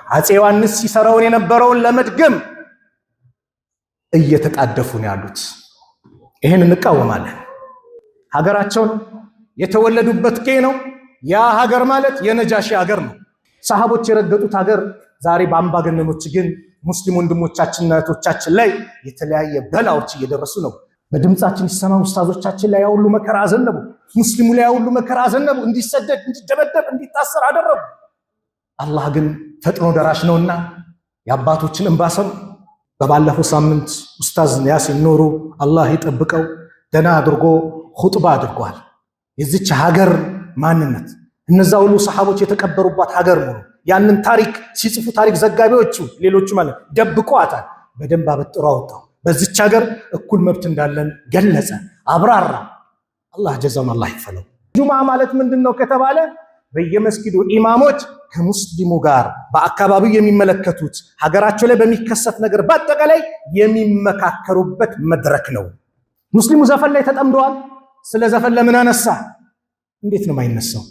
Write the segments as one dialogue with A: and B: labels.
A: አፄ ዮሐንስ ሲሰራውን የነበረውን ለመድገም እየተጣደፉ ነው ያሉት። ይሄን እንቃወማለን። ሀገራቸው ነው የተወለዱበት ነው። ያ ሀገር ማለት የነጃሺ ሀገር ነው። ሰሃቦች የረገጡት ሀገር ዛሬ በአምባገነኖች ግን ሙስሊም ወንድሞቻችንና እህቶቻችን ላይ የተለያየ በላዎች እየደረሱ ነው። በድምጻችን ይሰማ ኡስታዞቻችን ላይ ያውሉ መከራ አዘነቡ። ሙስሊሙ ላይ ያውሉ መከራ አዘነቡ። እንዲሰደድ፣ እንዲደበደብ፣ እንዲታሰር አደረጉ። አላህ ግን ፈጥኖ ደራሽ ነውና የአባቶችን እንባ ሰሙ። በባለፈው ሳምንት ኡስታዝ ያሲን ኑሩ አላህ ይጠብቀው ደና አድርጎ ኹጥባ አድርጓል። የዚች ሀገር ማንነት እነዛ ሁሉ ሰሃቦች የተቀበሩባት ሀገር ነው። ያንን ታሪክ ሲጽፉ ታሪክ ዘጋቢዎቹ ሌሎቹ ማለት ደብቀዋታል። በደንብ አበጥሮ አወጣው። በዚች ሀገር እኩል መብት እንዳለን ገለጸ፣ አብራራ። አላህ ጀዛውን አላህ ይክፈለው። ጁምዓ ማለት ምንድነው ከተባለ በየመስጊዱ ኢማሞች ከሙስሊሙ ጋር በአካባቢው የሚመለከቱት ሀገራቸው ላይ በሚከሰት ነገር በአጠቃላይ የሚመካከሩበት መድረክ ነው። ሙስሊሙ ዘፈን ላይ ተጠምደዋል። ስለ ዘፈን ለምን አነሳ? እንዴት ነው የማይነሳው?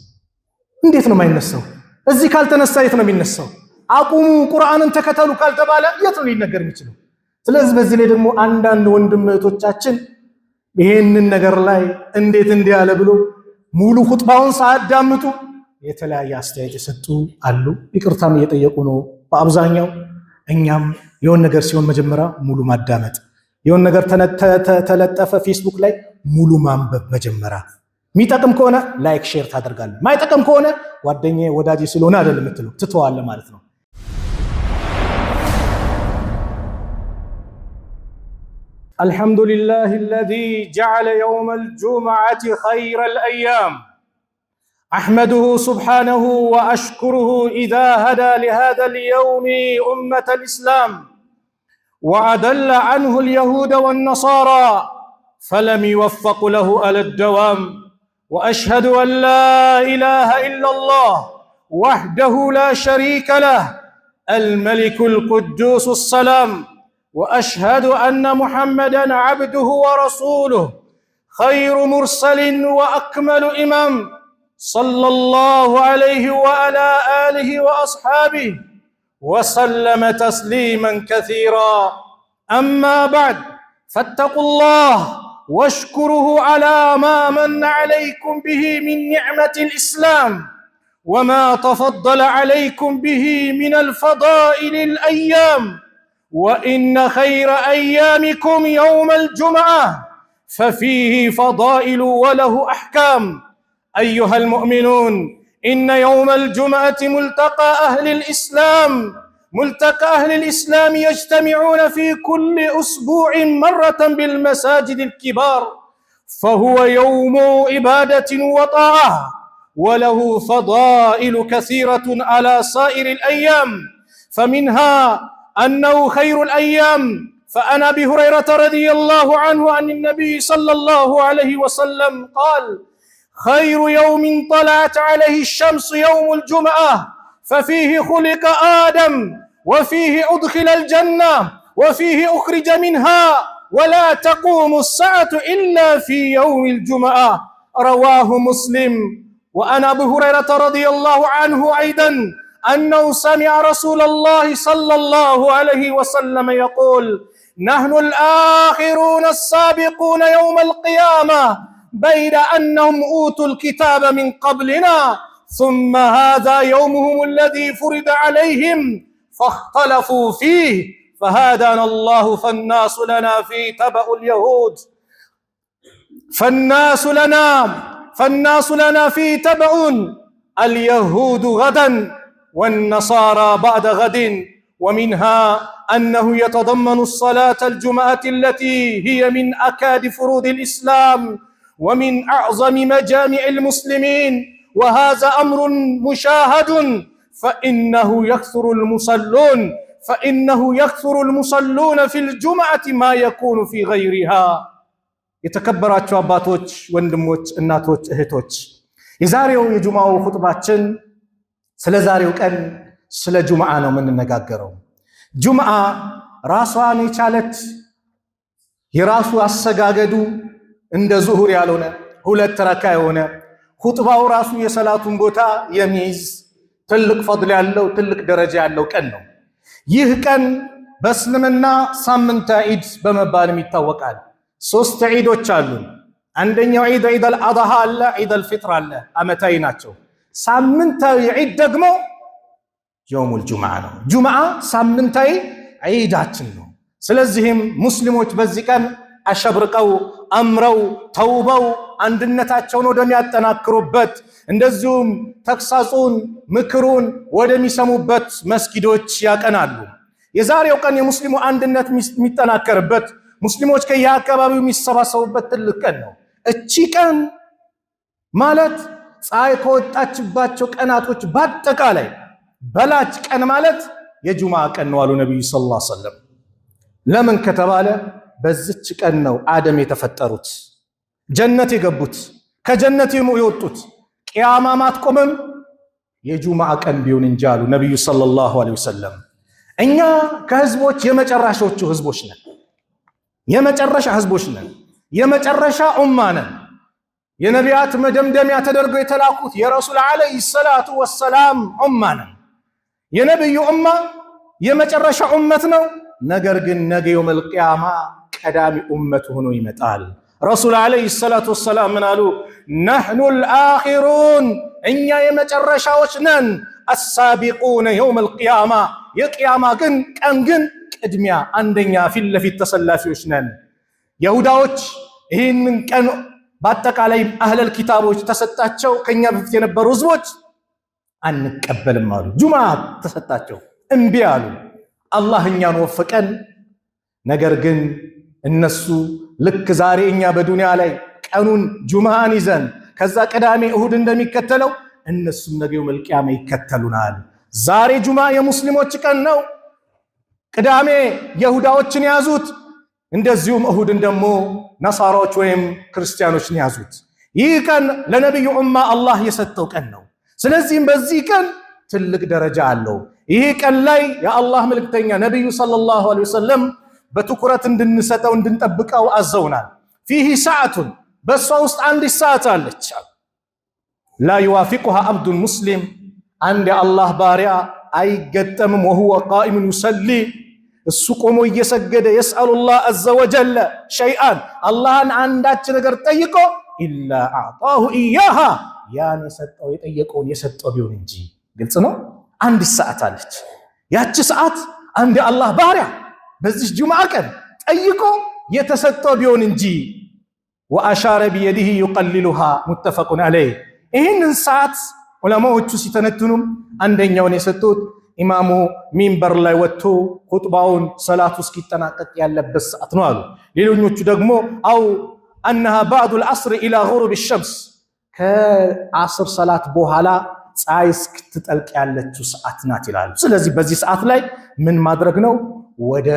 A: እንዴት ነው የማይነሳው? እዚህ ካልተነሳ የት ነው የሚነሳው? አቁሙ ቁርአንን ተከተሉ ካልተባለ የት ነው ሊነገር የሚችለው? ስለዚህ በዚህ ላይ ደግሞ አንዳንድ ወንድም እህቶቻችን ይሄንን ነገር ላይ እንዴት እንዲህ ያለ ብሎ ሙሉ ኹጥባውን ሳያዳምጡ የተለያየ አስተያየት የሰጡ አሉ። ይቅርታም እየጠየቁ ነው በአብዛኛው። እኛም የሆነ ነገር ሲሆን መጀመሪያ ሙሉ ማዳመጥ፣ የሆነ ነገር ተለጠፈ ፌስቡክ ላይ ሙሉ ማንበብ መጀመሪያ። የሚጠቅም ከሆነ ላይክ ሼር ታደርጋለህ፣ ማይጠቅም ከሆነ ጓደኛዬ ወዳጄ ስለሆነ አይደለም የምትለው ትተዋለህ ማለት ነው። الحمد لله الذي جعل يوم الجمعة خير الأيام أحمده سبحانه وأشكره إذا هدى لهذا اليوم أمة الإسلام وأدل عنه اليهود والنصارى فلم يوفق له على الدوام وأشهد أن لا إله إلا الله وحده لا شريك له الملك القدوس السلام وأشهد أن محمدًا عبده ورسوله خير مرسل وأكمل إمام صلى الله عليه وعلى آله وأصحابه وسلم تسليمًا كثيرًا أما بعد فاتقوا الله واشكره على ما من عليكم به من نعمة الإسلام وما تفضل عليكم به من الفضائل الأيام وإن خير أيامكم يوم الجمعة ففيه فضائل وله أحكام أيها المؤمنون إن يوم الجمعة ملتقى أهل الإسلام يجتمعون في كل أسبوع مرة بالمساجد الكبار فهو يوم عبادة وطاعة وله فضائل كثيرة على سائر الأيام فمنها أنه خير الأيام فعن أبي هريرة رضي الله عنه عن النبي صلى الله عليه وسلم قال خير يوم طلعت عليه الشمس يوم الجمعة ففيه خلق آدم وفيه أدخل الجنة وفيه أخرج منها ولا تقوم الساعة إلا في يوم الجمعة رواه مسلم. وعن أبي هريرة رضي الله عنه أيضا أنه سمع رسول الله صلى الله عليه وسلم يقول نحن الآخرون السابقون يوم القيامة بيد أنهم أوتوا الكتاب من قبلنا ثم هذا يومهم الذي فرض عليهم فاختلفوا فيه فهدانا الله فالناس لنا في تبع اليهود فالناس لنا في تبع اليهود غدا والنصارى بعد غد ومنها أنه يتضمن الصلاة الجمعة التي هي من أكاد فروض الإسلام ومن أعظم مجامع المسلمين وهذا أمر مشاهد فإنه يكثر المصلون في الجمعة ما يكون في غيرها يتكبرات أباتوች ወንድሞች እናቶች እህቶች የዛሬው የጁማው ኹጥባችን ስለ ዛሬው ቀን ስለ ጁምዓ ነው የምንነጋገረው። ጁምዓ ራሷን የቻለች የራሱ አሰጋገዱ እንደ ዙሁር ያልሆነ ሁለት ረካ የሆነ ኹጥባው ራሱ የሰላቱን ቦታ የሚይዝ ትልቅ ፈድል ያለው ትልቅ ደረጃ ያለው ቀን ነው። ይህ ቀን በእስልምና ሳምንተ ዒድ በመባልም ይታወቃል። 3 ዒዶች አሉ። አንደኛው ዒድ ዒደል አድሃ አለ፣ ዒደል ፊጥር አለ፣ ዓመታዊ ናቸው። ሳምንታዊ ዒድ ደግሞ የውሙል ጁምዓ ነው። ጁምዓ ሳምንታዊ ዒዳችን ነው። ስለዚህም ሙስሊሞች በዚህ ቀን አሸብርቀው አምረው ተውበው አንድነታቸውን ወደሚያጠናክሩበት እንደዚሁም ተግሳጹን ምክሩን ወደሚሰሙበት መስጊዶች ያቀናሉ። የዛሬው ቀን የሙስሊሙ አንድነት የሚጠናከርበት ሙስሊሞች ከየአካባቢው የሚሰባሰቡበት ትልቅ ቀን ነው። እቺ ቀን ማለት ፀሐይ ከወጣችባቸው ቀናቶች በአጠቃላይ በላጭ ቀን ማለት የጁምዓ ቀን ነው አሉ ነብዩ ሰለላሁ ዐለይሂ ወሰለም። ለምን ከተባለ በዚች ቀን ነው አደም የተፈጠሩት፣ ጀነት የገቡት፣ ከጀነት የወጡት። ቂያማ ማትቆምም የጁምዓ ቀን ቢሆን እንጂ አሉ ነብዩ ሰለላሁ ዐለይሂ ወሰለም። እኛ ከህዝቦች የመጨረሻዎቹ ህዝቦች ነን። የመጨረሻ ህዝቦች ነን። የመጨረሻ ኡማ ነን። የነቢያት መደምደሚያ ተደርገው የተላኩት የረሱል ዐለይሂ ሰላቱ ወሰላም ኡማ ነን። የነብዩ ኡማ የመጨረሻ ኡመት ነው። ነገር ግን ነገ የውመል ቂያማ ቀዳሚ ኡመት ሆኖ ይመጣል። ረሱል ዐለይሂ ሰላቱ ወሰላም ምን አሉ? ነሕኑል አኺሩን፣ እኛ የመጨረሻዎች ነን። አሳቢቁነ የውመል ቂያማ፣ የቂያማ ግን ቀን ግን ቅድሚያ አንደኛ ፊት ለፊት ተሰላፊዎች ነን። ይሁዳዎች ይህንን ቀን በአጠቃላይ አህለል ኪታቦች ተሰጣቸው። ከኛ በፊት የነበሩ ህዝቦች አንቀበልም አሉ። ጁምዓ ተሰጣቸው፣ እምቢ አሉ። አላህ እኛን ወፈቀን። ነገር ግን እነሱ ልክ ዛሬ እኛ በዱንያ ላይ ቀኑን ጁምዓን ይዘን ከዛ ቅዳሜ እሁድ እንደሚከተለው እነሱም ነገ የውመል ቂያማ ይከተሉናል። ዛሬ ጁምዓ የሙስሊሞች ቀን ነው። ቅዳሜ የይሁዳዎችን ያዙት፣ እንደዚሁም እሁድን ደግሞ ነሳራዎች ወይም ክርስቲያኖችን ያዙት። ይህ ቀን ለነብዩ ኡማ አላህ የሰጠው ቀን ነው። ስለዚህም በዚህ ቀን ትልቅ ደረጃ አለው። ይህ ቀን ላይ የአላህ መልእክተኛ ነብዩ ሰለላሁ ዐለይሂ ወሰለም በትኩረት እንድንሰጠው እንድንጠብቀው አዘውናል። ፊህ ሰዓቱን፣ በሷ ውስጥ አንዲት ሰዓት አለች። ላ ይዋፊቁሃ አብዱን ሙስሊም፣ አንድ የአላህ ባሪያ አይገጠምም። ወሁወ ቃኢሙን ዩሰሊ፣ እሱ ቆሞ እየሰገደ የስአሉላህ አዘ ወጀለ ሸይአን፣ አላህን አንዳች ነገር ጠይቆ ኢላ አዕጣሁ ኢያሃ፣ ያን የሰጠው የጠየቀውን የሰጠው ቢሆን እንጂ። ግልጽ ነው። አንዲት ሰዓት አለች። ያቺ ሰዓት አንድ የአላህ ባሪያ በዚህ ጁምዓ ቀን ጠይቆ የተሰጠው ቢሆን እንጂ። ወአሻረ ቢየዲሂ ዩቀልሉሃ ሙተፈቁን ዐለይህ። ይህንን ሰዓት ዑለማዎቹ ሲተነትኑም አንደኛውን የሰጡት ኢማሙ ሚንበር ላይ ወጥቶ ኹጥባውን ሰላቱ እስኪጠናቀቅ ያለበት ሰዓት ነው አሉ። ሌሎኞቹ ደግሞ አው አነሃ ባዕዱል ዐስር ኢላ ጉሩብ ሸምስ፣ ከዐስር ሰላት በኋላ ፀሐይ እስክትጠልቅ ያለችው ሰዓት ናት ይላሉ። ስለዚህ በዚህ ሰዓት ላይ ምን ማድረግ ነው? ወደ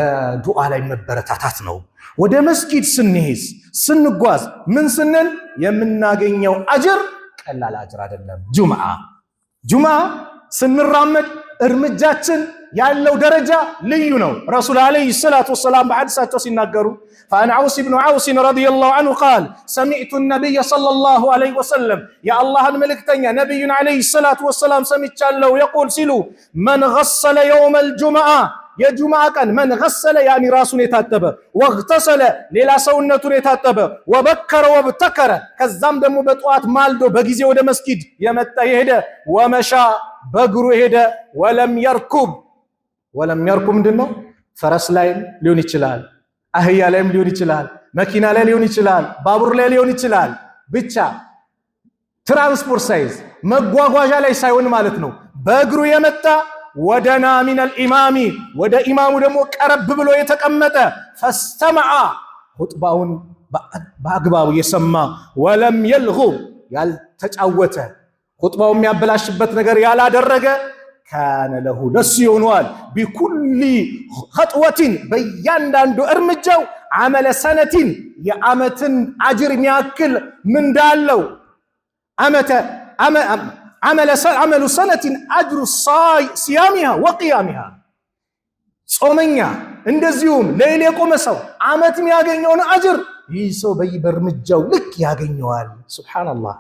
A: ዱዓ ላይ መበረታታት ነው። ወደ መስጊድ ስንሄድ ስንጓዝ ምን ስንል የምናገኘው አጅር ቀላል አጅር አይደለም። ጁምዓ ስንራመድ እርምጃችን ያለው ደረጃ ልዩ ነው። ረሱል ዐለይሂ ሰላቱ ወሰላም በሐዲሳቸው ሲናገሩ ፈአን ዐውስ ብኑ ዐውስ ረዲየላሁ ዐንሁ ቃል ሰሚዕቱ ነቢይ ሰለላሁ ዐለይሂ ወሰለም፣ የአላህን መልእክተኛ ነቢዩን ዐለይሂ ሰላቱ ወሰላም ሰምቻለሁ የቁል ሲሉ መን ገሰለ የውመል ጁምዓ፣ የጁምዓ ቀን መን ገሰለ ያኒ ራሱን የታጠበ፣ ወግተሰለ ሌላ ሰውነቱን የታጠበ፣ ወበከረ ወብተከረ ከዛም ደግሞ በጠዋት ማልዶ በጊዜ ወደ መስጊድ የመጣ የሄደ፣ ወመሻ በእግሩ ሄደ፣ ወለም የርኩብ ምንድን ነው? ፈረስ ላይም ሊሆን ይችላል፣ አህያ ላይም ሊሆን ይችላል፣ መኪና ላይ ሊሆን ይችላል፣ ባቡር ላይ ሊሆን ይችላል። ብቻ ትራንስፖርት ሳይዝ መጓጓዣ ላይ ሳይሆን ማለት ነው። በእግሩ የመጣ ወደና ሚነል ኢማሚ፣ ወደ ኢማሙ ደግሞ ቀረብ ብሎ የተቀመጠ፣ ፈስተመዓ ኹጥባውን በአግባቡ የሰማ፣ ወለም የልጉ ያልተጫወተ፣ ኹጥባው የሚያበላሽበት ነገር ያላደረገ፣ ካነ ለሁ ለሱ ይሆነዋል ቢኩሊ ኸጥወቲን በእያንዳንዱ እርምጃው ዓመለ ሰነቲን የዓመትን አጅር የሚያክል ምንዳለው። ዓመሉ ሰነቲን አጅሩ ሲያሚሃ ወቅያሚሃ፣ ጾመኛ እንደዚሁም ሌሊት የቆመ ሰው ዓመት የሚያገኘውን አጅር ይህ ሰው በእርምጃው ልክ ያገኘዋል። ሱብሓነላህ።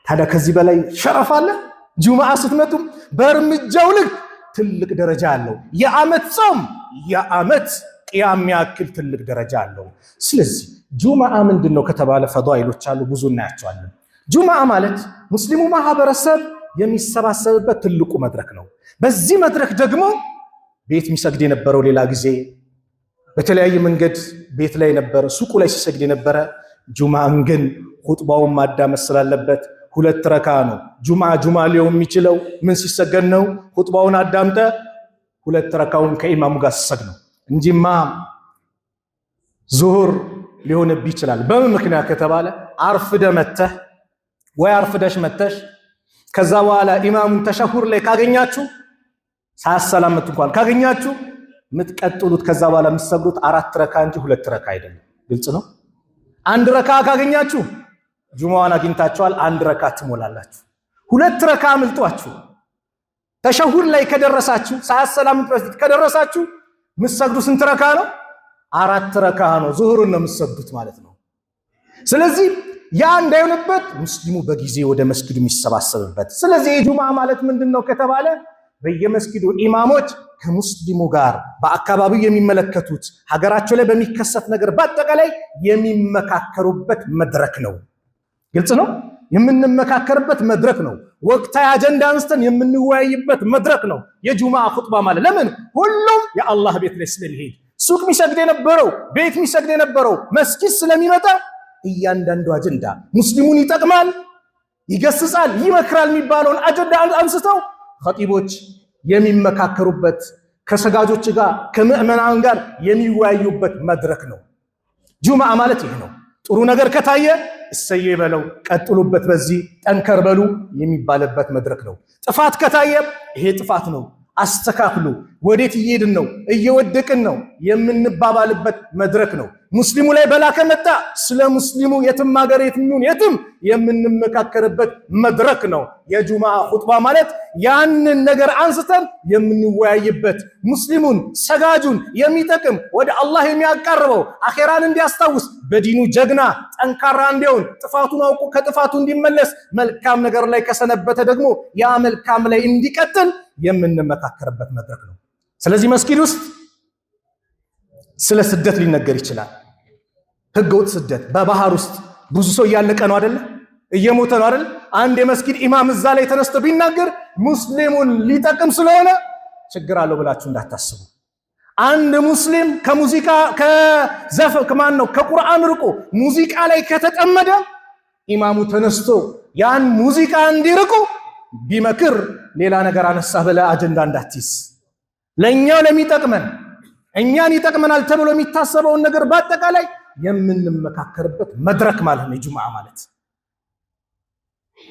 A: ታዲያ ከዚህ በላይ ሸረፍ አለ? ጁምዓ ስትመጡም በእርምጃው ልክ ትልቅ ደረጃ አለው። የዓመት ጾም የዓመት ቅያም ያክል ትልቅ ደረጃ አለው። ስለዚህ ጁምዓ ምንድነው ከተባለ ፈዳኢሎች አሉ፣ ብዙ እናያቸዋለን። ጁምዓ ማለት ሙስሊሙ ማህበረሰብ የሚሰባሰብበት ትልቁ መድረክ ነው። በዚህ መድረክ ደግሞ ቤት የሚሰግድ የነበረው ሌላ ጊዜ በተለያየ መንገድ ቤት ላይ ነበረ፣ ሱቁ ላይ ሲሰግድ የነበረ ጁምዓን ግን ኹጥባውን ማዳመጥ ስላለበት 2 ረካ ነው። ጁምዓ ሊሆን የሚችለው ምን ሲሰገድ ነው? ኹጥባውን አዳምጠ 2 ረካውን ከኢማሙ ጋር ሲሰግድ ነው እንጂማ ዙሁር ሊሆንብህ ይችላል። በምን ምክንያት ከተባለ አርፍደ መተህ ወይ አርፍደሽ መተሽ ከዛ በኋላ ኢማሙን ተሸሁር ላይ ካገኛችሁ ሳያሰላምት እንኳን ካገኛችሁ የምትቀጥሉት ከዛ በኋላ የምትሰግዱት 4 ረካ እንጂ 2 ረካ አይደለም። ግልጽ ነው። 1 ረካ ካገኛችሁ ጁምዓን አግኝታችኋል፣ 1 ረካ ትሞላላችሁ። 2 ረካ አምልጧችሁ ተሸሁር ላይ ከደረሳችሁ ሳያሰላምት በፊት ከደረሳችሁ የምትሰግዱ ስንት ረካ ነው? 4 ረካ ነው። ዙሁርን ነው የምትሰግዱት ማለት ነው። ስለዚህ ያ እንዳይሆንበት ሙስሊሙ በጊዜ ወደ መስጊዱ የሚሰባሰብበት። ስለዚህ የጁምዓ ማለት ምንድነው ከተባለ በየመስጊዱ ኢማሞች ከሙስሊሙ ጋር በአካባቢው የሚመለከቱት ሀገራቸው ላይ በሚከሰት ነገር በአጠቃላይ የሚመካከሩበት መድረክ ነው። ግልጽ ነው። የምንመካከርበት መድረክ ነው። ወቅታዊ አጀንዳ አንስተን የምንወያይበት መድረክ ነው የጁምዓ ኹጥባ ማለት። ለምን? ሁሉም የአላህ ቤት ላይ ስለሚሄድ ሱቅ የሚሰግድ የነበረው ቤት የሚሰግድ የነበረው መስጊድ ስለሚመጣ እያንዳንዱ አጀንዳ ሙስሊሙን ይጠቅማል፣ ይገስጻል፣ ይመክራል የሚባለውን አጀንዳ አንስተው ኸጢቦች የሚመካከሩበት ከሰጋጆች ጋር ከምዕመናን ጋር የሚወያዩበት መድረክ ነው። ጁምዓ ማለት ይሄ ነው። ጥሩ ነገር ከታየ እሰየ በለው፣ ቀጥሉበት፣ በዚህ ጠንከር በሉ የሚባልበት መድረክ ነው። ጥፋት ከታየ ይሄ ጥፋት ነው፣ አስተካክሉ፣ ወዴት እየሄድን ነው፣ እየወደቅን ነው የምንባባልበት መድረክ ነው። ሙስሊሙ ላይ በላ ከመጣ ስለ ሙስሊሙ የትም ሀገር የትም የምንመካከርበት መድረክ ነው የጁምዓ ኹጥባ ማለት። ያንን ነገር አንስተን የምንወያይበት ሙስሊሙን ሰጋጁን የሚጠቅም ወደ አላህ የሚያቀርበው አኼራን እንዲያስታውስ በዲኑ ጀግና ጠንካራ እንዲሆን ጥፋቱን አውቆ ከጥፋቱ እንዲመለስ መልካም ነገር ላይ ከሰነበተ ደግሞ ያ መልካም ላይ እንዲቀጥል የምንመካከርበት መድረክ ነው። ስለዚህ መስጊድ ውስጥ ስለ ስደት ሊነገር ይችላል። ህገወጥ ስደት በባህር ውስጥ ብዙ ሰው እያለቀ ነው አይደል? እየሞተ ነው አይደል? አንድ የመስጊድ ኢማም እዛ ላይ ተነስቶ ቢናገር ሙስሊሙን ሊጠቅም ስለሆነ ችግር አለው ብላችሁ እንዳታስቡ። አንድ ሙስሊም ከሙዚቃ ከቁርአን ርቆ ሙዚቃ ላይ ከተጠመደ ኢማሙ ተነስቶ ያን ሙዚቃ እንዲርቁ ቢመክር ሌላ ነገር አነሳ ብለህ አጀንዳ እንዳትይዝ። ለኛው ለሚጠቅመን እኛን ይጠቅመናል ተብሎ የሚታሰበውን ነገር በአጠቃላይ የምንመካከርበት መድረክ ማለት ነው ጁምዓ ማለት።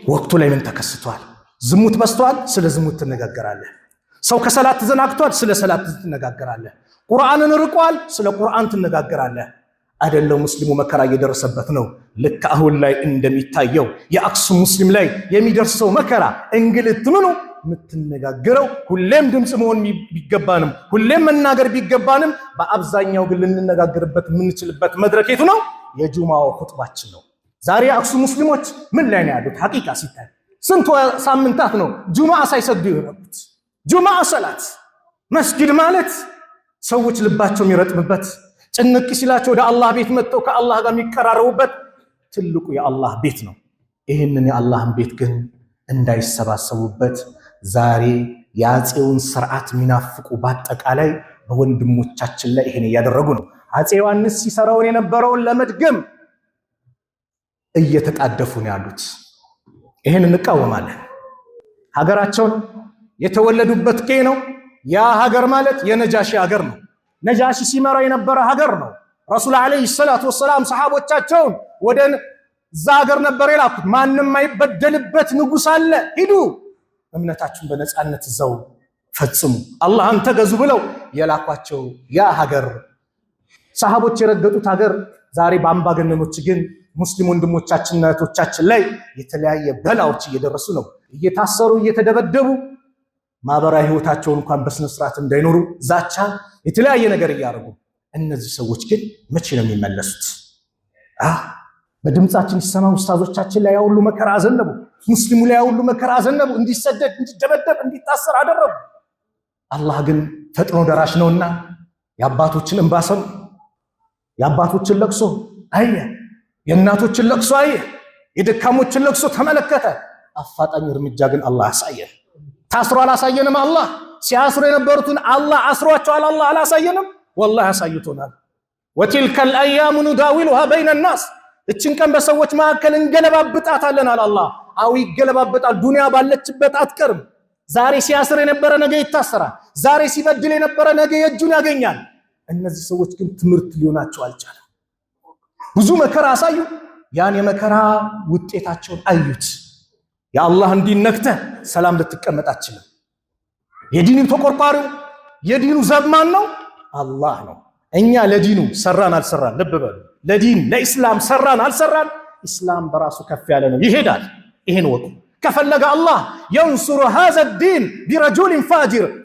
A: ወቅቱ ላይ ምን ተከስቷል? ዝሙት በዝቷል፣ ስለ ዝሙት ትነጋገራለህ። ሰው ከሰላት ተዘናግቷል፣ ስለ ሰላት ትነጋገራለህ። ቁርአንን ርቋል፣ ስለ ቁርአን ትነጋገራለህ። አይደለም ሙስሊሙ መከራ እየደረሰበት ነው። ልክ አሁን ላይ እንደሚታየው የአክሱም ሙስሊም ላይ የሚደርሰው መከራ እንግልት ምኑ የምትነጋገረው ሁሌም ድምፅ መሆን ቢገባንም ሁሌም መናገር ቢገባንም በአብዛኛው ግን ልንነጋገርበት የምንችልበት መድረክ የቱ ነው? የጁምዓው ኹጥባችን ነው። ዛሬ አክሱም ሙስሊሞች ምን ላይ ነው ያሉት? ሐቂቃ ሲታይ ስንት ሳምንታት ነው ጁምዓ ሳይሰግዱ የነበሩት። ጁምዓ ሰላት መስጊድ ማለት ሰዎች ልባቸው የሚረጥብበት ጭንቅ ሲላቸው ወደ አላህ ቤት መጥተው ከአላህ ጋር የሚቀራረቡበት ትልቁ የአላህ ቤት ነው። ይህንን የአላህን ቤት ግን እንዳይሰባሰቡበት ዛሬ የአፄውን ስርዓት የሚናፍቁ በአጠቃላይ በወንድሞቻችን ላይ ይሄን እያደረጉ ነው። አፄ ዮሐንስ ሲሰራውን የነበረውን ለመድገም እየተጣደፉ ነው ያሉት። ይሄን እንቃወማለን። ሀገራቸውን የተወለዱበት ነው። ያ ሀገር ማለት የነጃሺ ሀገር ነው። ነጃሺ ሲመራው የነበረ ሀገር ነው። ረሱል አለይሂ ሰላቱ ወሰላም ሰሃቦቻቸውን ወደ እዛ ሀገር ነበር የላኩት። ማንም የማይበደልበት ንጉስ አለ፣ ሂዱ እምነታችሁን በነፃነት እዛው ፈጽሙ፣ አላህን ተገዙ ብለው የላኳቸው ያ ሀገር ሰሃቦች የረገጡት ሀገር ዛሬ በአምባገነኖች ግን ሙስሊም ወንድሞቻችንና እህቶቻችን ላይ የተለያየ በላዎች እየደረሱ ነው። እየታሰሩ እየተደበደቡ ማህበራዊ ህይወታቸውን እንኳን በስነ ስርዓት እንዳይኖሩ ዛቻ፣ የተለያየ ነገር እያደረጉ እነዚህ ሰዎች ግን መቼ ነው የሚመለሱት? በድምጻችን ይሰማ ኡስታዞቻችን ላይ ያውሉ መከራ አዘነቡ። ሙስሊሙ ላይ ሁሉ መከራ አዘነቡ፣ እንዲሰደድ፣ እንዲደበደብ፣ እንዲታሰር አደረጉ። አላህ ግን ፈጥኖ ደራሽ ነውና የአባቶችን እንባ ሰሙ፣ የአባቶችን ለቅሶ አየ፣ የእናቶችን ለቅሶ አየ፣ የደካሞችን ለቅሶ ተመለከተ። አፋጣኝ እርምጃ ግን አላህ አሳየን። ታስሮ አላሳየንም። አላህ ሲያስሩ የነበሩትን አላህ አስሯቸዋል። አላህ አላሳየንም። ወላሂ አሳይቶናል። ወቲልከል አያሙ ኑዳዊሉሃ በይነ ናስ፣ እችን ቀን በሰዎች መካከል እንገለባብጣታለን አለ አላህ። አው ይገለባብጣል። ዱንያ ባለችበት አትቀርም። ዛሬ ሲያስር የነበረ ነገ ይታሰራል። ዛሬ ሲበድል የነበረ ነገ የእጁን ያገኛል። እነዚህ ሰዎች ግን ትምህርት ሊሆናቸው አልቻለም። ብዙ መከራ አሳዩ። ያን የመከራ ውጤታቸውን አዩት። የአላህን ዲን ነክተህ ሰላም ልትቀመጥ አትችልም። የዲኑ ተቆርቋሪው የዲኑ ዘብማን ነው አላህ ነው። እኛ ለዲኑ ሰራን አልሰራን፣ ልብ በሉ፣ ለዲን ለኢስላም ሰራን አልሰራን፣ ኢስላም በራሱ ከፍ ያለ ነው፣ ይሄዳል። ይሄን ወቁ። ከፈለገ አላህ የንሱሩ ሃዘ ዲን ቢረጁሊን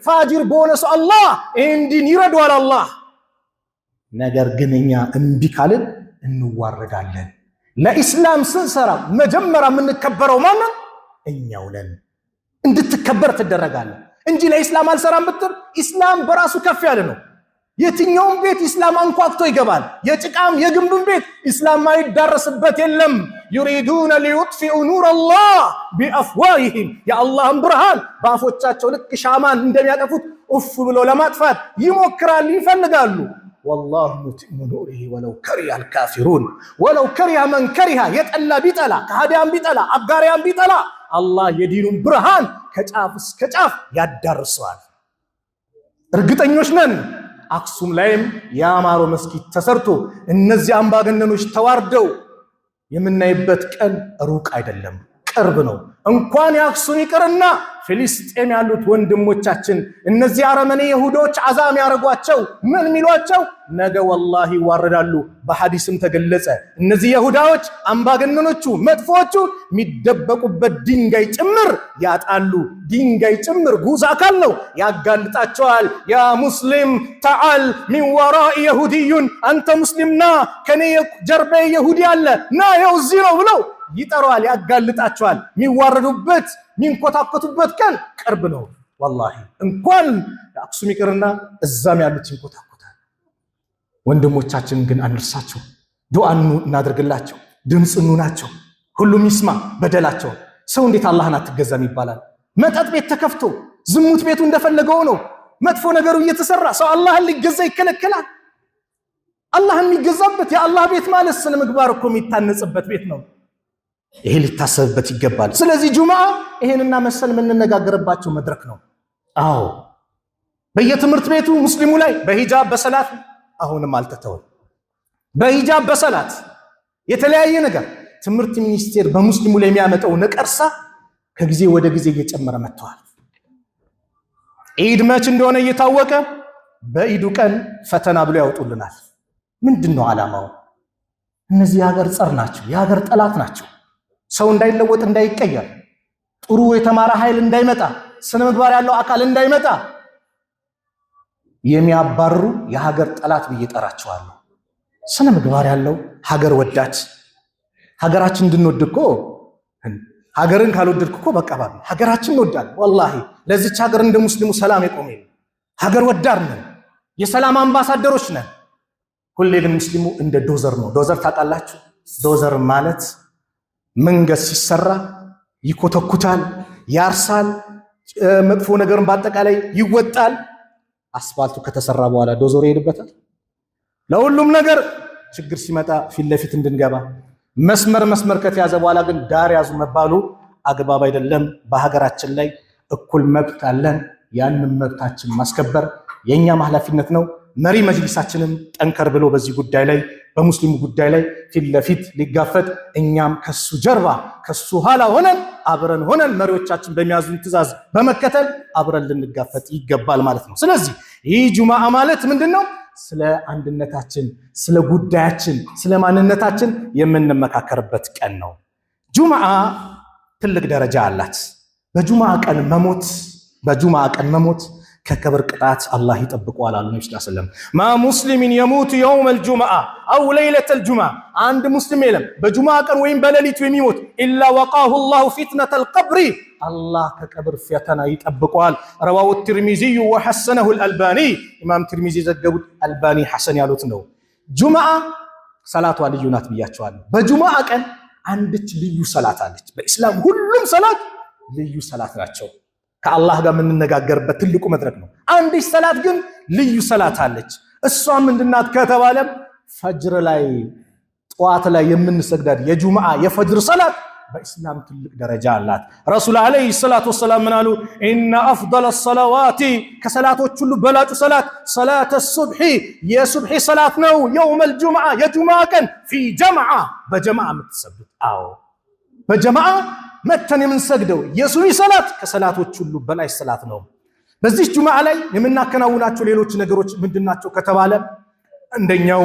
A: ፋጅር በሆነ ሰው አላህ ይህን ዲን ይረዷል አላህ። ነገር ግን እኛ እምቢ ካልን እንዋረዳለን። ለኢስላም ስንሰራ መጀመሪያ የምንከበረው ማንን? እኛው ነን። እንድትከበር ትደረጋለን እንጂ ለኢስላም አልሰራም ብትል ኢስላም በራሱ ከፍ ያለ ነው። የትኛውም ቤት ኢስላም አንኳኩቶ ይገባል። የጭቃም የግንብም ቤት ኢስላም ማይዳረስበት የለም። ዩሪዱነ ሊዩጥፊኡ ኑረላህ ቢአፍዋሂሂም፣ የአላህን ብርሃን በአፎቻቸው ልክ ሻማን እንደሚያጠፉት ኡፍ ብሎ ለማጥፋት ይሞክራሉ፣ ይፈልጋሉ። ወላሁ ሙቲሙ ኑሪሂ ወለው ከሪሀል ካፊሩን፣ ወለው ከሪሀ መን ከሪሀ፣ የጠላ ቢጠላ፣ ከሃዲያን ቢጠላ፣ አጋሪያን ቢጠላ አላህ የዲኑን ብርሃን ከጫፍ እስከ ጫፍ ያዳርሰዋል። እርግጠኞች ነን። አክሱም ላይም ያማረው መስጊድ ተሰርቶ እነዚህ አምባገነኖች ተዋርደው የምናይበት ቀን ሩቅ አይደለም፣ ቅርብ ነው። እንኳን የአክሱም ይቅርና ፍልስጤም ያሉት ወንድሞቻችን እነዚህ አረመኔ ይሁዶች አዛም ያረጓቸው ምን ሚሏቸው ነገ ወላሂ ይዋረዳሉ። በሐዲስም ተገለጸ። እነዚህ ይሁዳዎች አምባገነኖቹ መጥፎቹ የሚደበቁበት ድንጋይ ጭምር ያጣሉ። ድንጋይ ጭምር ጉዝ አካል ነው፣ ያጋልጣቸዋል። ያ ሙስሊም ተዓል ሚን ወራኢ የሁዲዩን፣ አንተ ሙስሊምና ከኔ ጀርባ ይሁዲ አለ ና ይኸው እዚህ ነው ብለው ይጠሯል፣ ያጋልጣቸዋል። የሚዋረዱበት የሚንኮታኮቱበት ቀን ቅርብ ነው። ወላሂ እንኳን አክሱም ይቅርና እዛም ያሉት ይንኮታኮታል። ወንድሞቻችን ግን አንርሳቸው፣ ዱዓ እናድርግላቸው፣ ድምፅ እንሁናቸው። ሁሉም ይስማ በደላቸው። ሰው እንዴት አላህን አትገዛም ይባላል? መጠጥ ቤት ተከፍቶ ዝሙት ቤቱ እንደፈለገው ነው፣ መጥፎ ነገሩ እየተሰራ ሰው አላህን ሊገዛ ይከለከላል። አላህን የሚገዛበት የአላህ ቤት ማለት ስነ ምግባር እኮ የሚታነጽበት ቤት ነው። ይሄ ሊታሰብበት ይገባል። ስለዚህ ጁምዓ ይሄንና መሰል የምንነጋገርባቸው መድረክ ነው። አዎ በየትምህርት ቤቱ ሙስሊሙ ላይ በሂጃብ በሰላት አሁንም አልተተወም። በሂጃብ በሰላት የተለያየ ነገር ትምህርት ሚኒስቴር በሙስሊሙ ላይ የሚያመጣው ነቀርሳ ከጊዜ ወደ ጊዜ እየጨመረ መጥቷል። ኢድ መች እንደሆነ እየታወቀ በኢዱ ቀን ፈተና ብሎ ያወጡልናል። ምንድነው ዓላማው? እነዚህ የሀገር ጸር ናቸው፣ የሀገር ጠላት ናቸው። ሰው እንዳይለወጥ እንዳይቀየር፣ ጥሩ የተማረ ኃይል እንዳይመጣ፣ ስነ ምግባር ያለው አካል እንዳይመጣ የሚያባርሩ የሀገር ጠላት ብዬ ጠራቸዋለሁ። ስነ ምግባር ያለው ሀገር ወዳድ፣ ሀገራችን እንድንወድ እኮ ሀገርን ካልወደድክ እኮ በቃ ባል ሀገራችን እንወዳለን። ወላሂ ለዚች ሀገር እንደ ሙስሊሙ ሰላም የቆመ ሀገር ወዳድ ነን፣ የሰላም አምባሳደሮች ነን። ሁሌ ግን ሙስሊሙ እንደ ዶዘር ነው። ዶዘር ታውቃላችሁ? ዶዘር ማለት መንገድ ሲሰራ ይኮተኩታል፣ ያርሳል፣ መጥፎ ነገርን በአጠቃላይ ይወጣል። አስፋልቱ ከተሰራ በኋላ ዶዘር ይሄድበታል። ለሁሉም ነገር ችግር ሲመጣ ፊት ለፊት እንድንገባ መስመር ከተያዘ በኋላ ግን ዳር ያዙ መባሉ አግባብ አይደለም። በሀገራችን ላይ እኩል መብት አለን። ያንን መብታችን ማስከበር የኛም ኃላፊነት ነው። መሪ መጅሊሳችንም ጠንከር ብሎ በዚህ ጉዳይ ላይ በሙስሊሙ ጉዳይ ላይ ፊት ለፊት ሊጋፈጥ፣ እኛም ከሱ ጀርባ ከሱ ኋላ ሆነን አብረን ሆነን መሪዎቻችን በሚያዙን ትእዛዝ በመከተል አብረን ልንጋፈጥ ይገባል ማለት ነው። ስለዚህ ይህ ጁምዓ ማለት ምንድነው? ስለ አንድነታችን፣ ስለ ጉዳያችን፣ ስለ ማንነታችን የምንመካከርበት ቀን ነው። ጁምዓ ትልቅ ደረጃ አላት። በጁምዓ ቀን መሞት ከቀብር ቅጣት አላህ ይጠብቀዋል አሉ ነብዩ ሰለላሁ ዐለይሂ ወሰለም። ማ ሙስሊምን የሙቱ የውመል ጁምዓ አው ለይለተል ጁምዓ አንድ ሙስሊም የለም በጁምዓ ቀን ወይም በሌሊቱ የሚሞት ኢላ ወቃሁ አላሁ ፊትነተል ቀብሪ አላህ ከቀብር ፈተና ይጠብቀዋል። ረዋሁ ትርሚዚ ወሐሰነሁ አልአልባኒ ኢማም ትርሚዚ ዘገቡት፣ አልባኒ ሐሰን ያሉት ነው። ጁምዓ ሰላቷ ልዩ ናት ብያቸዋለሁ። በጁምዓ ቀን አንድች ልዩ ሰላት አለች። በእስላም ሁሉም ሰላት ልዩ ሰላት ናቸው። ከአላህ ጋር የምንነጋገርበት ትልቁ መድረክ ነው። አንዲት ሰላት ግን ልዩ ሰላት አለች። እሷ ምንድናት ከተባለ ፈጅር ላይ ጠዋት ላይ የምንሰግዳት የጁምዓ የፈጅር ሰላት በእስላም ትልቅ ደረጃ አላት። ረሱል አለይሂ ሰላቱ ወሰላም ምን አሉ? ኢነ አፍደለ ሰላዋቲ ከሰላቶች ሁሉ በላጩ ሰላት ሰላተ ሱብሒ የሱብሒ ሰላት ነው። የውመል ጁምዓ የጁምዓ ቀን ፊ ጀምዓ በጀማዓ የምትሰግዱት። አዎ በጀማዓ መተን የምንሰግደው የሱብሒ ሰላት ከሰላቶች ሁሉ በላይ ሰላት ነው። በዚህ ጁምዓ ላይ የምናከናውናቸው ሌሎች ነገሮች ምንድናቸው ከተባለ አንደኛው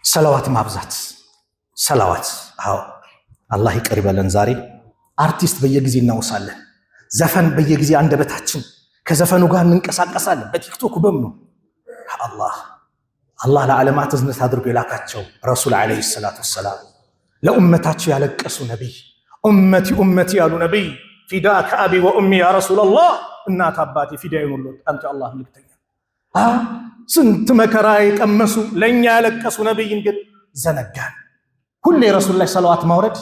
A: ሰላዋት ማብዛት። ሰላዋት አዎ አላህ ይቅር ይበለን። ዛሬ አርቲስት በየጊዜ እናወሳለን፣ ዘፈን በየጊዜ አንደበታችን ከዘፈኑ ጋር እንንቀሳቀሳለን። በቲክቶክ በምኑ አላህ ለዓለማት እዝነት አድርጎ የላካቸው ረሱል አለይሂ ሰላቱ ወሰላም ለኡመታቸው ያለቀሱ ነቢይ፣ ኡመቲ ኡመቲ ያሉ ነቢይ፣ ፊዳከ አቢ ወኡሚ ያ ረሱላላህ እናት አባቴ ፊዳዬን ሁሉ አንተ አላህ መልክተኛ። ስንት መከራ የቀመሱ ለኛ ያለቀሱ ነቢይን ግን ዘነጋን። ሁሌ ረሱል ላይ ሰላዋት ማውረድ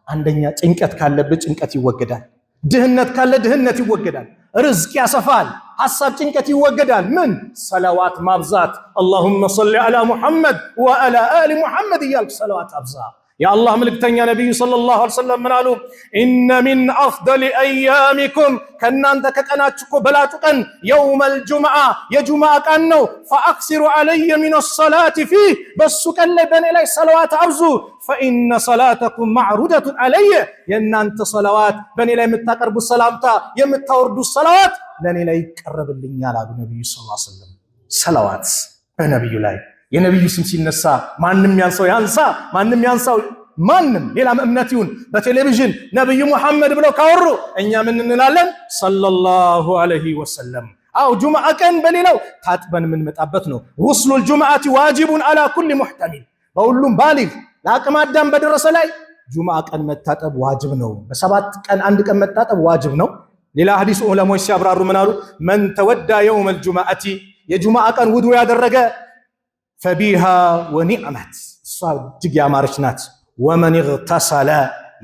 A: አንደኛ ጭንቀት ካለበት ጭንቀት ይወገዳል፣ ድህነት ካለ ድህነት ይወገዳል፣ ርዝቅ ያሰፋል፣ ሐሳብ ጭንቀት ይወገዳል። ምን ሰላዋት ማብዛት። አላሁመ ሰሊ ዐላ ሙሐመድ ወዐላ አሊ ሙሐመድ እያልክ ሰላዋት አብዛ። የአላህ መልእክተኛ ነቢዩ ሰለላሁ ዐለይሂ ወሰለም ምን አሉ? ኢነ ሚን አፍደሊ አያሚኩም ከእናንተ ከቀናችሁ እኮ በላጩ ቀን የውመል ጁምዓ የጁምዓ ቀን ነው። ፈአክሲሩ ዐለየ ሚነ ሰላቲ ፊህ በሱ ቀን ላይ በእኔ ላይ ሰላዋት አብዙ። ፈኢነ ሰላተኩም ማዕሩደቱን ዐለየ የእናንተ ሰላዋት በእኔ ላይ የምታቀርቡት ሰላምታ የምታወርዱት ሰላዋት ለእኔ ላይ ይቀረብልኛል አሉ ነቢዩ ሰለላሁ ዐለይሂ ወሰለም። ሰላዋት በነቢዩ ላይ የነቢዩ ስም ሲነሳ ማንም ያንሳው ያንሳ፣ ማንም ያንሳው ማንም ሌላም እምነት ይሁን በቴሌቪዥን ነብዩ መሐመድ ብለው ካወሩ እኛ ምን እንላለን? ሰለላሁ ዐለይሂ ወሰለም። አው ጁምዓ ቀን በሌላው ታጥበን የምንመጣበት ነው። ጉስሉል ጁምዓቲ ዋጅቡን አላ ኩሊ ሙህተሚል በሁሉም ባሊግ ለአቅመ አዳም በደረሰ ላይ ጁምዓ ቀን መታጠብ ዋጅብ ነው። በሰባት ቀን አንድ ቀን መታጠብ ዋጅብ ነው። ሌላ ሐዲስ ዑለሞች ሲያብራሩ ምን አሉ? መን ተወዳ የውመል ጁምዓቲ የጁምዓ ቀን ውዱ ያደረገ ፈቢሃ ወኒዕመት እሷ እጅግ ያማረች ናት። ወመን እግተሰለ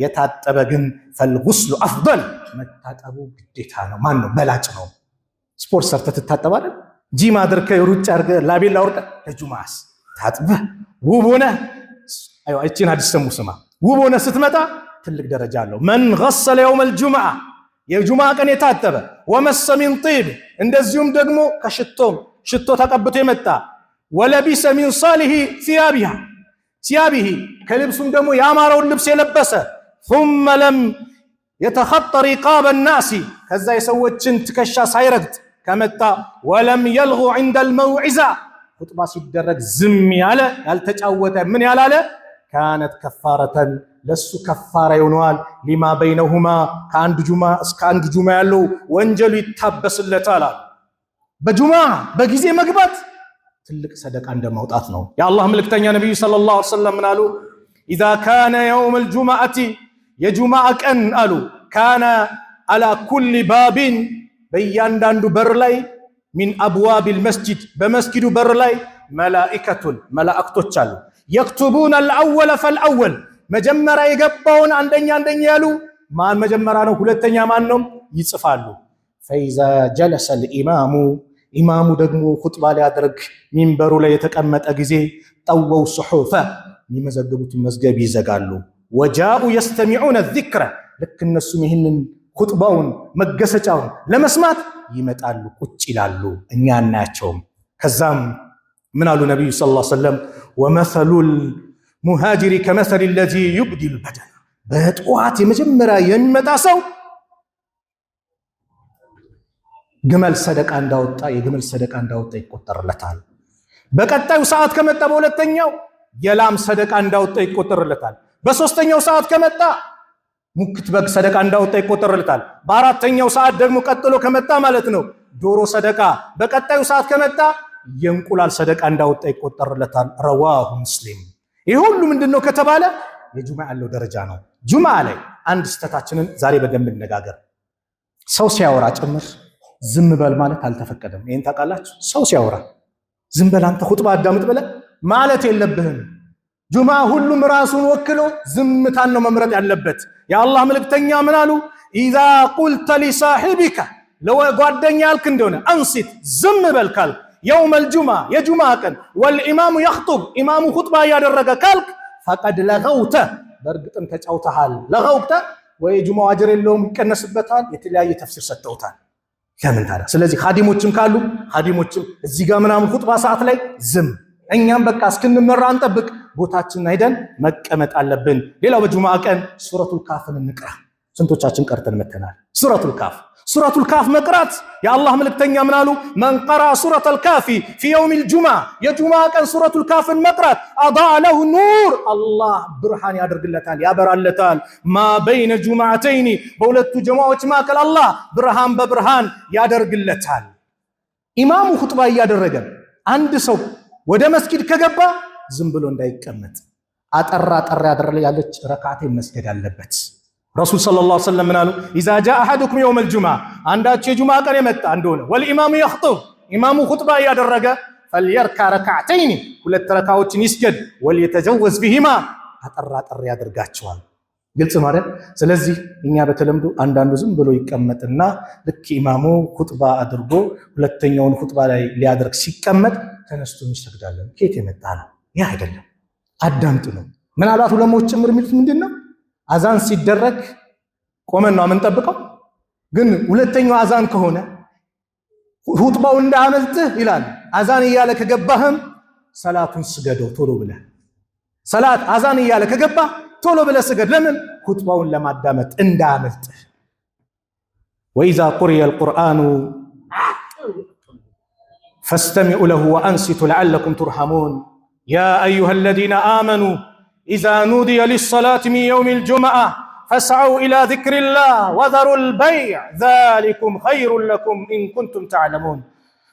A: የታጠበ ግን ፈልጉስሉ አፍደል መታጠቡ ግዴታ ነው። ማን ነው? በላጭ ነው። ስፖርት ሰርተህ ትታጠባለህ። ጂም አድርገህ ሩጫ አድርገህ ላቤል አውርደህ ለጁምዓስ ታጥበህ ውብ ሆነህ እቺን ሐዲስ ሰሙ ስማ። ውብ ሆነህ ስትመጣ ትልቅ ደረጃ አለው። መን ገሰለ የውመል ጁምዓ የጁምዓ ቀን የታጠበ ወመሰ ሚን ጢብ እንደዚሁም ደግሞ ከሽቶ ተቀብቶ የመጣ ወለቢሰ ሚን ሳሊሂ ሲያቢሂ ከልብሱም ደግሞ ያማረውን ልብስ የለበሰ ثم لم يتخطى رقاب الناس ከዛ የሰዎችን ትከሻ ሳይረግጥ ከመጣ ወለም يلغ عند الموعظة ኹጥባ ሲደረግ ዝም ያለ ያልተጫወተ ምን ያላለ كانت كفارة ለሱ ከፋራ ይሆናል። ሊማ በይነሁማ ከአንድ ጁምዓ እስከ አንድ ጁምዓ ያለው ወንጀሉ ይታበስለታል። በጁምዓ በጊዜ መግባት ትልቅ ሰደቃ እንደማውጣት ነው። የአላህ መልእክተኛ ነብዩ ሰለላሁ ዐለይሂ ወሰለም ምን አሉ? ኢዛ ካነ የውመል ጁምዓቲ የጁምዓ ቀን አሉ ካነ አላ ኩሊ ባቢን በእያንዳንዱ በር ላይ ሚን አብዋቢል መስጂድ በመስጊዱ በር ላይ መላኢከቱን መላእክቶች አሉ። የክቱቡነ አልአወለ ፈልአወል መጀመሪያ የገባውን አንደኛ ያሉ ማን መጀመሪያ ነው ሁለተኛ ማን ነው ይጽፋሉ። ፈኢዛ ጀለሰ አልኢማሙ ኢማሙ ደግሞ ኹጥባ ሊያደርግ ሚንበሩ ላይ የተቀመጠ ጊዜ ጠወው ሱሑፈ የሚመዘግቡትን መዝገብ ይዘጋሉ። ወጃኡ የስተሚዑነ ዚክረ ልክ እነሱም ይህንን ኹጥባውን መገሰጫውን ለመስማት ይመጣሉ፣ ቁጭ ይላሉ። እኛ እናያቸውም። ከዛም ምን አሉ ነቢዩ ሰለላሁ ዐለይሂ ወሰለም? ወመሰሉል ሙሃጅሪ ከመሰሊ ለዚ ዩብዲል በደን በጠዋት የመጀመሪያ የሚመጣ ሰው ግመል ሰደቃ እንዳወጣ የግመል ሰደቃ እንዳወጣ ይቆጠርለታል። በቀጣዩ ሰዓት ከመጣ በሁለተኛው የላም ሰደቃ እንዳወጣ ይቆጠርለታል። በሶስተኛው ሰዓት ከመጣ ሙክት በግ ሰደቃ እንዳወጣ ይቆጠርለታል። በአራተኛው ሰዓት ደግሞ ቀጥሎ ከመጣ ማለት ነው ዶሮ ሰደቃ፣ በቀጣዩ ሰዓት ከመጣ የእንቁላል ሰደቃ እንዳወጣ ይቆጠርለታል። ረዋሁ ሙስሊም። ይህ ሁሉ ምንድነው ከተባለ የጁምዓ ያለው ደረጃ ነው። ጁምዓ ላይ አንድ ስተታችንን ዛሬ በደንብ እንነጋገር። ሰው ሲያወራ ጭምር ዝም በል ማለት አልተፈቀደም። ይሄን ታውቃላችሁ? ሰው ሲያወራ ዝም በል አንተ ኹጥባ አዳምጥ ብለህ ማለት የለብህም። ጁምዓ ሁሉም ራሱን ወክሎ ዝምታን ነው መምረጥ ያለበት። የአላህ መልእክተኛ ምን አሉ? ኢዛ ቁልተ ሊሳሒቢከ ለጓደኛ ያልክ እንደሆነ አንሲት ዝም በል ካልክ የውመል ጁምዓ የጁምዓ ቀን ወልኢማሙ የኽጡብ ኢማሙ ኹጥባ እያደረገ ካልክ ፈቀድ ለገውተ በእርግጥም ተጫውተሃል። ለገውተ ወይ ጁምዓ አጅር የለውም ይቀነስበታል። የተለያየ ተፍሲር ሰጥተውታል። ለምን ታዲያ? ስለዚህ ኻዲሞችም ካሉ ኻዲሞችም እዚህ ጋር ምናምን ኹጥባ ሰዓት ላይ ዝም፣ እኛም በቃ እስክንመራ እንጠብቅ፣ ቦታችንን አይደን መቀመጥ አለብን። ሌላው በጁምዓ ቀን ሱረቱል ካፍን እንቅራ። ስንቶቻችን ቀርተን መተናል? ሱረቱል ካፍ መቅራት የአላህ መልእክተኛ ምን አሉ? መን ቀራ ሱረቱል ካፊ ፊ የውሚል ጁምዓ የጁምዓ ቀን ሱረቱል ካፍን መቅራት አዳአ ለሁ ኑር አላህ ብርሃን ያደርግለታል፣ ያበራለታል። ማ በይነ ጁምዓተይኒ በሁለቱ ጀማዓዎች መካከል አላህ ብርሃን በብርሃን ያደርግለታል። ኢማሙ ኹጥባ እያደረገ አንድ ሰው ወደ መስጊድ ከገባ ዝም ብሎ እንዳይቀመጥ አጠራ ያለች ረካዓቴን መስገድ አለበት። ረሱል ሰለላሁ ዐለይሂ ወሰለም ምን አሉ? ኢዛ ጃአ አሐዱኩም የውመል ጁምዓ አንዳችሁ የጁምዓ ቀን የመጣ እንደሆነ ወልኢማሙ የኽጡብ ኢማሙ ኹጥባ እያደረገ ፈልየርካ ረካዓተይኒ ሁለት ረካዎችን ይስገድ፣ ወልየተጀወዝ ቢሂማ አጠራ ያደርጋቸዋል። ግልጽ ነው አይደል? ስለዚህ እኛ በተለምዶ አንዳንዱ ዝም ብሎ ይቀመጥና ልክ ኢማሙ ኹጥባ አድርጎ ሁለተኛውን ኹጥባ ላይ ሊያደርግ ሲቀመጥ ተነስቶ ይሰግዳለን። ከየት የመጣ ነው? ያ አይደለም። አዳምጡ ነው። ምናልባት ዑለማዎች ጭምር የሚሉት ምንድነው? አዛን ሲደረግ ቆመን ነው የምንጠብቀው። ግን ሁለተኛው አዛን ከሆነ ኹጥባው እንዳያመልጥህ ይላል። አዛን እያለ ከገባህም ሰላቱን ስገደው ቶሎ ብለህ። ሰላት አዛን እያለ ከገባህ ቶሎ ብለህ ስገድ። ለምን? ኹጥባውን ለማዳመጥ እንዳያመልጥህ። ወኢዛ ቁሪየል ቁርአኑ ፈስተሚዑ ለሁ ወአንሲቱ ለዐለኩም ቱርሐሙን ያ አዩሃ አለዚነ አመኑ ኢዛ ኑዲየ ሊሰላቲ ሚን የውሚል ጁምዓ ፈስዐው ኢላ ዚክሪላህ ወዘሩል በይዕ ዛሊኩም ኸይሩን ለኩም ኢን ኩንቱም ተዕለሙን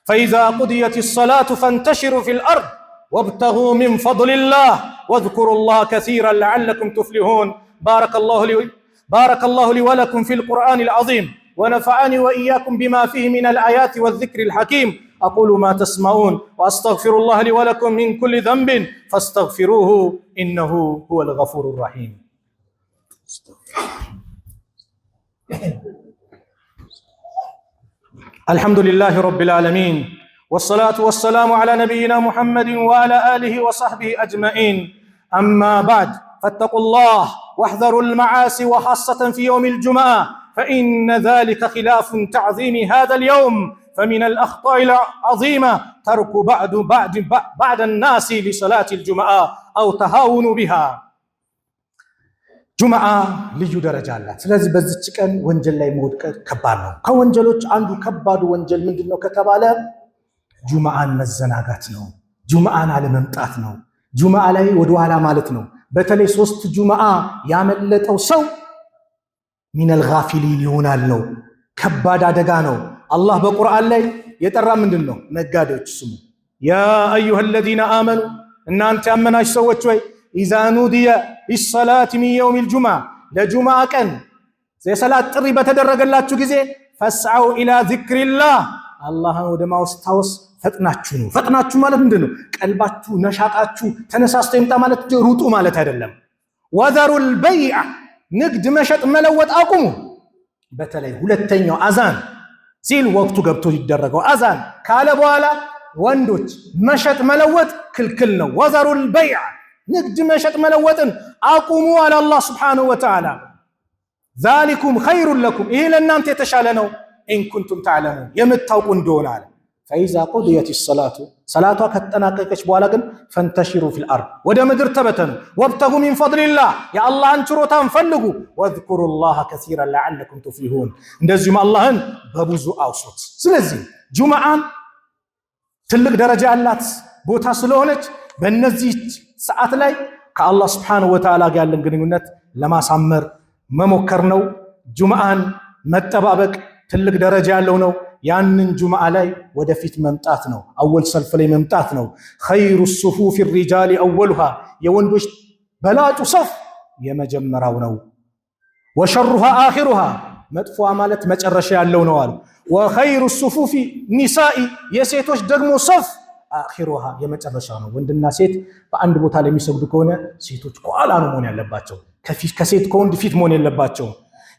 A: ፈኢዛ ቁድየቲ ሰላቱ ፈንተሽሩ ፊል አርድ ወብተጉ ሚን ፈድሊላህ ወዝኩሩላህ ከሲራን ለዐለኩም ቱፍሊሑን ባረከላሁ ሊ ወለኩም ፊል ቁርአኒል ዐዚም ونفعني وإياكم بما فيه من الآيات والذكر الحكيم أقول ما تسمعون وأستغفر الله لي ولكم من كل ذنب فاستغفروه إنه هو الغفور الرحيم. الحمد لله رب العالمين والصلاة والسلام على نبينا محمد وعلى آله وصحبه أجمعين. أما بعد فاتقوا الله واحذروا المعاصي وخاصة في يوم الجمعة فإن ذلك خلاف تعظيم هذا اليوم فمن الأخطاء العظيمة ترك بعد الناس لصلاة الجمعة أو تهاون بها. جمعة ልዩ ደረጃ አላት። ስለዚህ በዚች ቀን ወንጀል ላይ መውደቅ ከባድ ነው። ከወንጀሎች አንዱ ከባዱ ወንጀል ምንድነው ከተባለ ጁምዓን መዘናጋት ነው። ጁምዓን አለመምጣት ነው። ጁምዓ ላይ ወደ ኋላ ማለት ነው። በተለይ 3 ጁምዓ ያመለጠው ሰው ሚነል ጋፊሊን ይሆናል ነው። ከባድ አደጋ ነው። አላህ በቁርአን ላይ የጠራ ምንድነው? ነጋዴዎች ስሙ። ያ አዩሃ አለዚነ አመኑ እናንተ ያመናችሁ ሰዎች ወይ ኢዛ ኑዲየ ሊሰላቲ ሚን የውሚል ጁምዓ ለጁምዓ ቀን የሰላት ጥሪ በተደረገላችሁ ጊዜ ፈስዐው ኢላ ዚክሪላህ አላህን ወደ ማስታወስ ፈጥናችሁ ነው። ፈጥናችሁ ማለት ምንድነው? ቀልባችሁ ነሻጣችሁ ተነሳስቶ ይምጣ ማለት ሩጡ ማለት አይደለም። ወዘሩል በይዕ ንግድ መሸጥ መለወጥ አቁሙ። በተለይ ሁለተኛው አዛን ሲል ወቅቱ ገብቶ ይደረገው አዛን ካለ በኋላ ወንዶች መሸጥ መለወጥ ክልክል ነው። ወዘሩል በይዕ ንግድ መሸጥ መለወጥን አቁሙ አለ አላህ ሱብሓነሁ ወተዓላ። ዛሊኩም ኸይሩን ለኩም ይሄ ለእናንተ የተሻለ ነው። ኢን ኩንቱም ተዕለሙን የምታውቁ እንደሆነ አለ። ፈኢዛ ቁድየቲ ሰላቱ ሰላቷ ከተጠናቀቀች በኋላ ግን ፈንተሽሩ ፊል አርድ ወደ ምድር ተበተኑ። ወብተጉ ሚን ፈድሊላህ የአላህን ችሮታን ፈልጉ። ወዝኩሩላህ ከሲራን ለዐለኩም ቱፍሊሑን እንደዚሁም አላህን በብዙ አውሱት። ስለዚህ ጁምዓን ትልቅ ደረጃ ያላት ቦታ ስለሆነች በእነዚህ ሰዓት ላይ ከአላህ ሱብሓነሁ ወተዓላ ጋር ያለን ግንኙነት ለማሳመር መሞከር ነው። ጁምዓን መጠባበቅ ትልቅ ደረጃ ያለው ነው። ያንን ጁምዓ ላይ ወደፊት መምጣት ነው። አወል ሰልፍ ላይ መምጣት ነው። ኸይሩ ሱፉፊ ሪጃሊ አወሉሃ የወንዶች በላጩ ሰፍ የመጀመሪያው ነው። ወሸሩሃ አኺሩሃ መጥፎዋ ማለት መጨረሻ ያለው ነው አሉ። ወኸይሩ ሱፉፊ ኒሳኢ የሴቶች ደግሞ ሰፍ አኺሩሃ የመጨረሻ ነው። ወንድና ሴት በአንድ ቦታ ላይ የሚሰግዱ ከሆነ ሴቶች ከኋላ ነው መሆን ያለባቸው፣ ከሴት ከወንድ ፊት መሆን የለባቸው።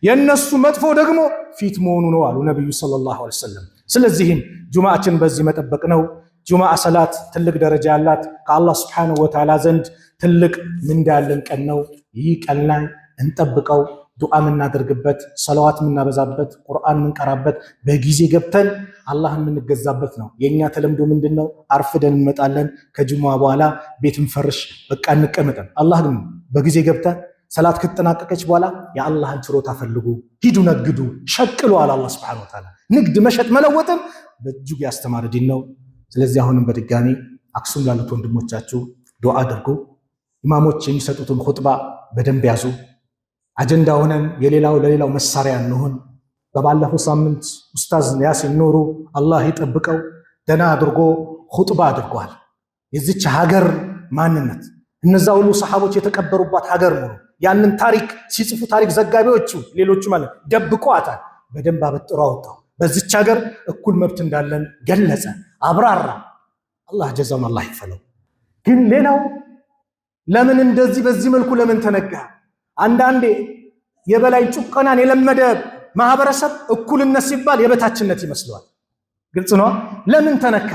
A: የነሱ መጥፎ ደግሞ ፊት መሆኑ ነው አሉ ነብዩ ሰለላሁ ዐለይሂ ወሰለም። ስለዚህም ጁምዓችን በዚህ መጠበቅ ነው። ጁምዓ ሰላት ትልቅ ደረጃ ያላት ከአላህ ሱብሓነሁ ወተዓላ ዘንድ ትልቅ ምንዳ ያለን ቀን ነው። ይህ ቀን ላይ እንጠብቀው፣ ዱዓ የምናደርግበት፣ ሰለዋት የምናበዛበት፣ ቁርአን የምንቀራበት፣ በጊዜ ገብተን አላህን የምንገዛበት ነው። የኛ ተለምዶ ምንድነው? አርፍደን እንመጣለን። ከጁምዓ በኋላ ቤት እንፈርሽ፣ በቃ እንቀመጠን። አላህ ግን በጊዜ ገብተን ሰላት ከተጠናቀቀች በኋላ የአላህን ችሮታ ፈልጉ፣ ሂዱ፣ ነግዱ፣ ሸቅሉ አለ አላህ ሱብሓነሁ ወተዓላ። ንግድ መሸጥ መለወጥን በእጅጉ ያስተማረ ዲን ነው። ስለዚህ አሁንም በድጋሚ አክሱም ላሉት ወንድሞቻችሁ ዱዓ አድርጉ። ኢማሞች የሚሰጡትን ኹጥባ በደንብ ያዙ። አጀንዳ ሆነን ለሌላው መሳሪያ እንሁን። በባለፈው ሳምንት ኡስታዝ ያሲን ኑሩ አላህ ይጠብቀው ደና አድርጎ ኹጥባ አድርጓል። የዚች ሀገር ማንነት እነዛ ሁሉ ሰሃቦች የተቀበሩባት ሀገር ነው። ያንን ታሪክ ሲጽፉ ታሪክ ዘጋቢዎቹ ሌሎቹ ማለት ደብቀዋታል። በደንብ አበጥሮ አወጣው። በዚች ሀገር እኩል መብት እንዳለን ገለጸ፣ አብራራ። አላህ ጀዛውን አላህ ይክፈለው። ግን ሌላው ለምን እንደዚህ በዚህ መልኩ ለምን ተነጋ? አንዳንዴ የበላይ ጭቆናን የለመደ ማህበረሰብ እኩልነት ሲባል የበታችነት ይመስለዋል። ግልጽ ነው። ለምን ተነካ?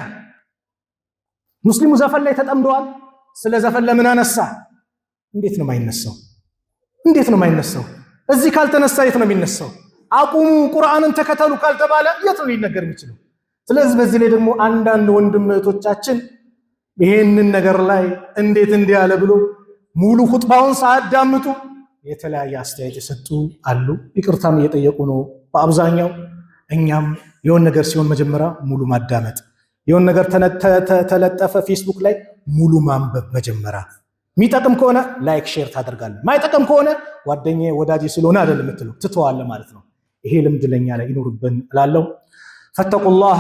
A: ሙስሊሙ ዘፈን ላይ ተጠምደዋል። ስለ ዘፈን ለምን አነሳ? እንዴት ነው የማይነሳው? እንዴት ነው የማይነሳው? እዚህ ካልተነሳ የት ነው የሚነሳው? አቁሙ ቁርአንን ተከተሉ ካልተባለ የት ነው ሊነገር የሚችለው? ስለዚህ በዚህ ላይ ደግሞ አንዳንድ ወንድም እህቶቻችን ይሄንን ነገር ላይ እንዴት እንዲህ ያለ ብሎ ሙሉ ኹጥባውን ሳያዳምጡ የተለያየ አስተያየት የሰጡ አሉ። ይቅርታም እየጠየቁ ነው በአብዛኛው። እኛም የሆነ ነገር ሲሆን መጀመሪያ ሙሉ ማዳመጥ፣ የሆነ ነገር ተለጠፈ ፌስቡክ ላይ ሙሉ ማንበብ መጀመሪያ። የሚጠቅም ከሆነ ላይክ ሼር ታደርጋለህ፣ ማይጠቅም ከሆነ ጓደኛዬ ወዳጄ ስለሆነ አይደለም የምትለው ትተዋለህ ማለት ነው። ይሄ ልምድ ለኛ ላይ ይኖርብን እላለሁ። ፈተቁላህ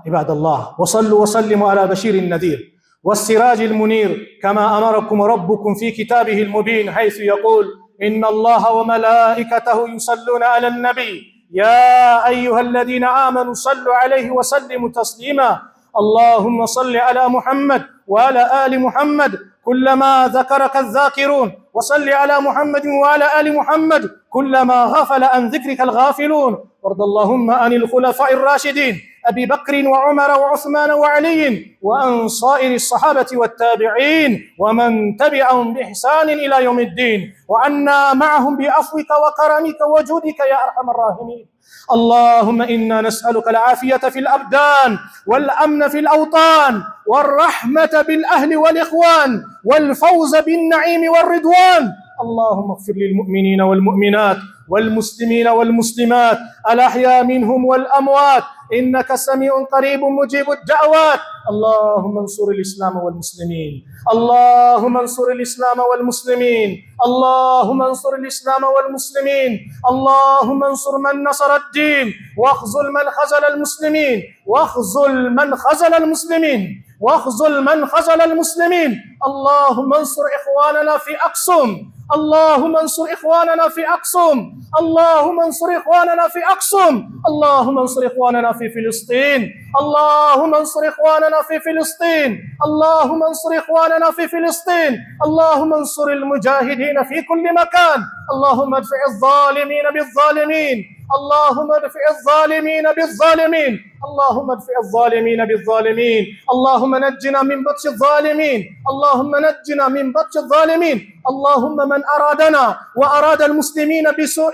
A: ዒባደላህ ወሰሉ ወሰሊሙ ዐላ በሺር ነዚር والسراج المنير كما أمركم ربكم في كتابه المبين حيث يقول إن الله وملائكته يصلون على النبي يا أيها الذين آمنوا صلوا عليه وسلموا تسليما اللهم صل على محمد وعلى آل محمد كلما ذكرك الذاكرون وصل على محمد وعلى آل محمد كلما غفل عن ذكرك الغافلون وارض اللهم عن الخلفاء الراشدين أبي بكر وعمر وعثمان وعلي وعن صائر الصحابة والتابعين ومن تبعهم بإحسان إلى يوم الدين وعنا معهم بعفوك وكرمك وجودك يا أرحم الراحمين اللهم إنا نسألك العافية في الأبدان والأمن في الأوطان والرحمة بالأهل والإخوان والفوز بالنعيم والرضوان اللهم اغفر للمؤمنين والمؤمنات والمسلمين والمسلمات الأحياء منهم والأموات إنك سميع قريب مجيب الدعوات اللهم انصر الإسلام والمسلمين اللهم انصر الإسلام والمسلمين اللهم انصر الإسلام والمسلمين اللهم انصر من نصر الدين واخذل من خذل المسلمين واخذل من خذل المسلمين واخذل من خذل المسلمين اللهم انصر إخواننا في أقصم اللهم انصر إخواننا في أقصم اللهم انصر إخواننا في أقصم اللهم انصر إخواننا في فلسطين اللهم انصر إخواننا في فلسطين اللهم انصر إخواننا في فلسطين اللهم انصر المجاهدين في كل مكان اللهم ادفع الظالمين بالظالمين اللهم ادفع الظالمين بالظالمين اللهم ادفع الظالمين بالظالمين اللهم نجنا من بطش الظالمين اللهم نجنا من بطش الظالمين اللهم من أرادنا وأراد المسلمين بسوء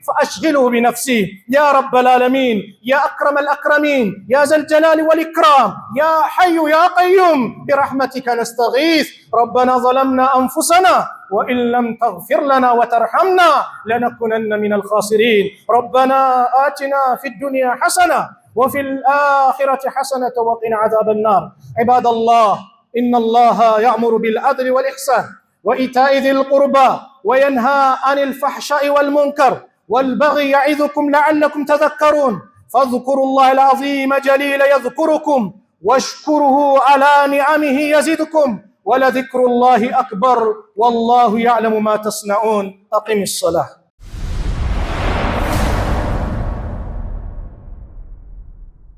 A: فأشغله بنفسه يا رب العالمين يا أكرم الأكرمين يا ذا الجلال والإكرام يا حي يا قيوم برحمتك نستغيث ربنا ظلمنا أنفسنا وإن لم تغفر لنا وترحمنا لنكونن من الخاسرين ربنا آتنا في الدنيا حسنة وفي الآخرة حسنة وقنا عذاب النار عباد الله إن الله يأمر بالعدل والإحسان وإيتاء ذي القربى وينهى عن الفحشاء والمنكر والبغي يعظكم لعلكم تذكرون فاذكروا الله العظيم جليل يذكركم واشكره على نعمه يزدكم ولذكر الله أكبر والله يعلم ما تصنعون. أقم الصلاة.